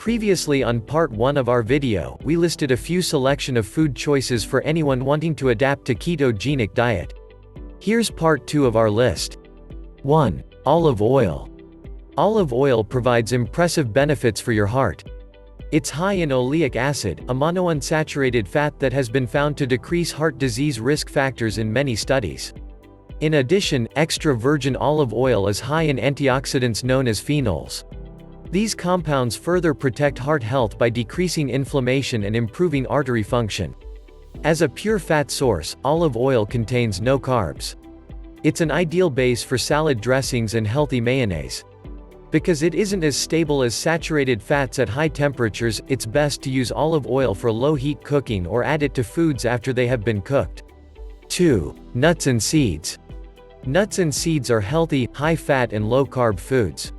Previously on part 1 of our video, we listed a few selection of food choices for anyone wanting to adapt to ketogenic diet. Here's part 2 of our list. 1. Olive oil. Olive oil provides impressive benefits for your heart. It's high in oleic acid, a monounsaturated fat that has been found to decrease heart disease risk factors in many studies. In addition, extra virgin olive oil is high in antioxidants known as phenols. These compounds further protect heart health by decreasing inflammation and improving artery function. As a pure fat source, olive oil contains no carbs. It's an ideal base for salad dressings and healthy mayonnaise. Because it isn't as stable as saturated fats at high temperatures, it's best to use olive oil for low-heat cooking or add it to foods after they have been cooked. 2. Nuts and seeds. Nuts and seeds are healthy, high-fat and low-carb foods.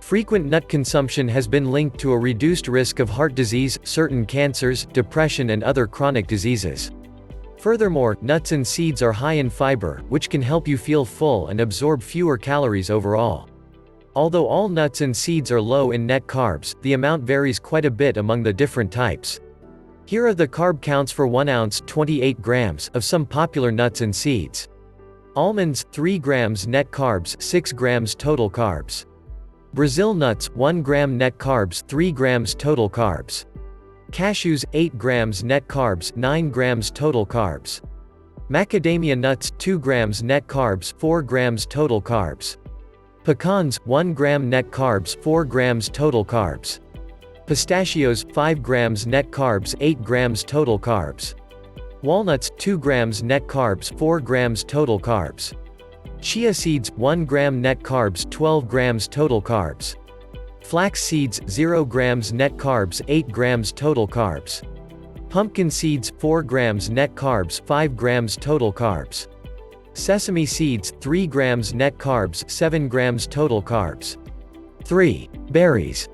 Frequent nut consumption has been linked to a reduced risk of heart disease, certain cancers, depression and other chronic diseases. Furthermore, nuts and seeds are high in fiber, which can help you feel full and absorb fewer calories overall. Although all nuts and seeds are low in net carbs, the amount varies quite a bit among the different types. Here are the carb counts for 1 ounce 28 grams of some popular nuts and seeds. Almonds, 3 grams net carbs, 6 grams total carbs. Brazil nuts, 1 gram net carbs, 3 grams total carbs. Cashews, 8 grams net carbs, 9 grams total carbs. Macadamia nuts, 2 grams net carbs, 4 grams total carbs. Pecans, 1 gram net carbs, 4 grams total carbs. Pistachios, 5 grams net carbs, 8 grams total carbs. Walnuts, 2 grams net carbs, 4 grams total carbs. Chia seeds, 1 gram net carbs, 12 grams total carbs. Flax seeds, 0 grams net carbs, 8 grams total carbs. Pumpkin seeds, 4 grams net carbs, 5 grams total carbs. Sesame seeds, 3 grams net carbs, 7 grams total carbs. 3. Berries.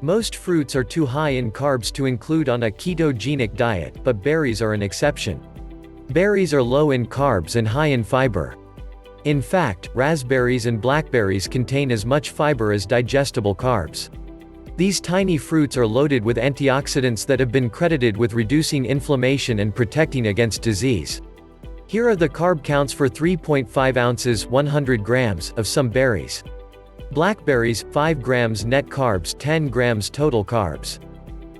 Most fruits are too high in carbs to include on a ketogenic diet, but berries are an exception. Berries are low in carbs and high in fiber. In fact, raspberries and blackberries contain as much fiber as digestible carbs. These tiny fruits are loaded with antioxidants that have been credited with reducing inflammation and protecting against disease. Here are the carb counts for 3.5 ounces 100 grams of some berries. Blackberries, 5 grams net carbs, 10 grams total carbs.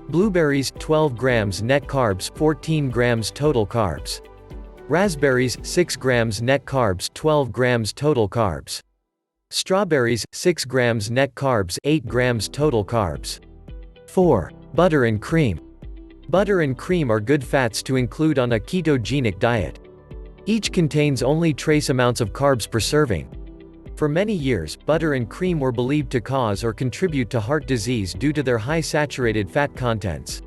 Blueberries, 12 grams net carbs, 14 grams total carbs. Raspberries, 6 grams net carbs, 12 grams total carbs. Strawberries, 6 grams net carbs, 8 grams total carbs. 4. Butter and cream. Butter and cream are good fats to include on a ketogenic diet. Each contains only trace amounts of carbs per serving. For many years, butter and cream were believed to cause or contribute to heart disease due to their high saturated fat contents.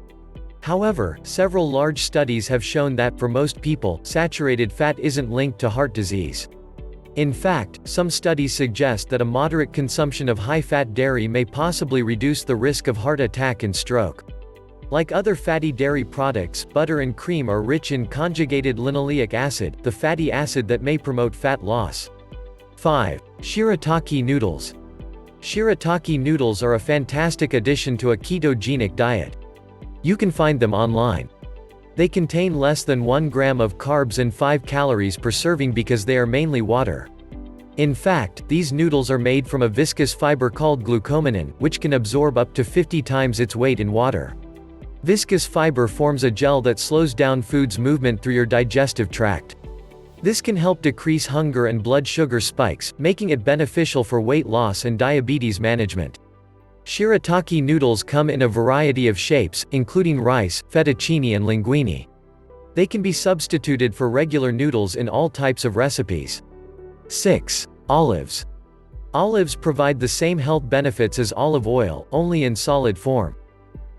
However, several large studies have shown that, for most people, saturated fat isn't linked to heart disease. In fact, some studies suggest that a moderate consumption of high-fat dairy may possibly reduce the risk of heart attack and stroke. Like other fatty dairy products, butter and cream are rich in conjugated linoleic acid, the fatty acid that may promote fat loss. 5. Shirataki noodles. Shirataki noodles are a fantastic addition to a ketogenic diet. You can find them online. They contain less than 1 gram of carbs and 5 calories per serving because they are mainly water. In fact, these noodles are made from a viscous fiber called glucomannan, which can absorb up to 50 times its weight in water. Viscous fiber forms a gel that slows down food's movement through your digestive tract. This can help decrease hunger and blood sugar spikes, making it beneficial for weight loss and diabetes management. Shirataki noodles come in a variety of shapes, including rice, fettuccine and linguine. They can be substituted for regular noodles in all types of recipes. 6. Olives. Olives provide the same health benefits as olive oil, only in solid form.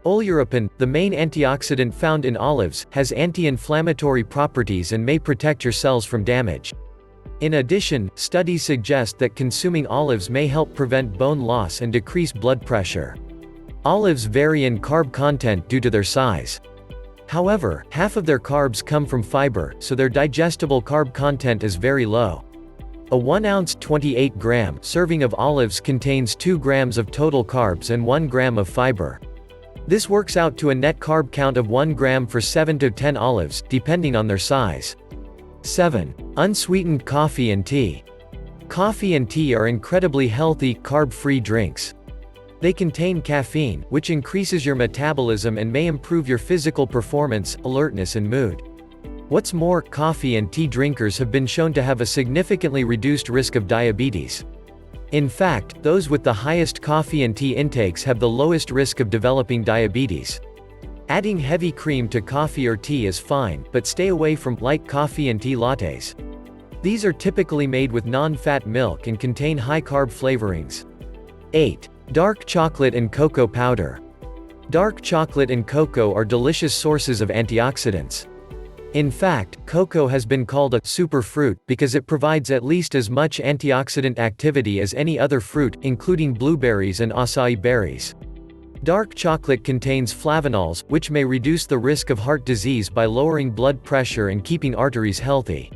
Oleuropein, the main antioxidant found in olives, has anti-inflammatory properties and may protect your cells from damage. In addition, studies suggest that consuming olives may help prevent bone loss and decrease blood pressure. Olives vary in carb content due to their size. However, half of their carbs come from fiber, so their digestible carb content is very low. A 1 ounce 28 gram serving of olives contains 2 grams of total carbs and 1 gram of fiber. This works out to a net carb count of 1 gram for 7 to 10 olives, depending on their size. 7. Unsweetened coffee and tea. Coffee and tea are incredibly healthy, carb-free drinks. They contain caffeine, which increases your metabolism and may improve your physical performance, alertness and mood. What's more, coffee and tea drinkers have been shown to have a significantly reduced risk of diabetes. In fact, those with the highest coffee and tea intakes have the lowest risk of developing diabetes. Adding heavy cream to coffee or tea is fine, but stay away from light coffee and tea lattes. These are typically made with non-fat milk and contain high-carb flavorings. 8. Dark chocolate and cocoa powder. Dark chocolate and cocoa are delicious sources of antioxidants. In fact, cocoa has been called a superfruit because it provides at least as much antioxidant activity as any other fruit, including blueberries and acai berries. Dark chocolate contains flavonols, which may reduce the risk of heart disease by lowering blood pressure and keeping arteries healthy.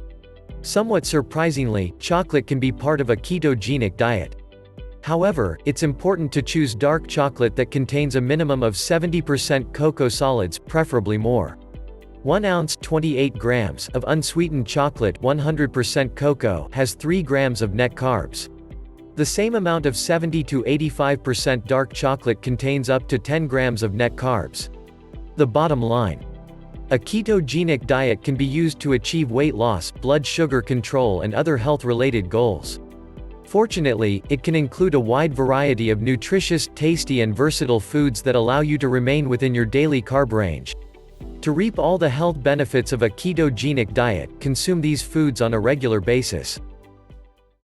Somewhat surprisingly, chocolate can be part of a ketogenic diet. However, it's important to choose dark chocolate that contains a minimum of 70% cocoa solids, preferably more. 1 ounce 28 grams of unsweetened chocolate 100% cocoa has 3 grams of net carbs. The same amount of 70 to 85% dark chocolate contains up to 10 grams of net carbs. The bottom line. A ketogenic diet can be used to achieve weight loss, blood sugar control and other health-related goals. Fortunately, it can include a wide variety of nutritious, tasty and versatile foods that allow you to remain within your daily carb range. To reap all the health benefits of a ketogenic diet, consume these foods on a regular basis.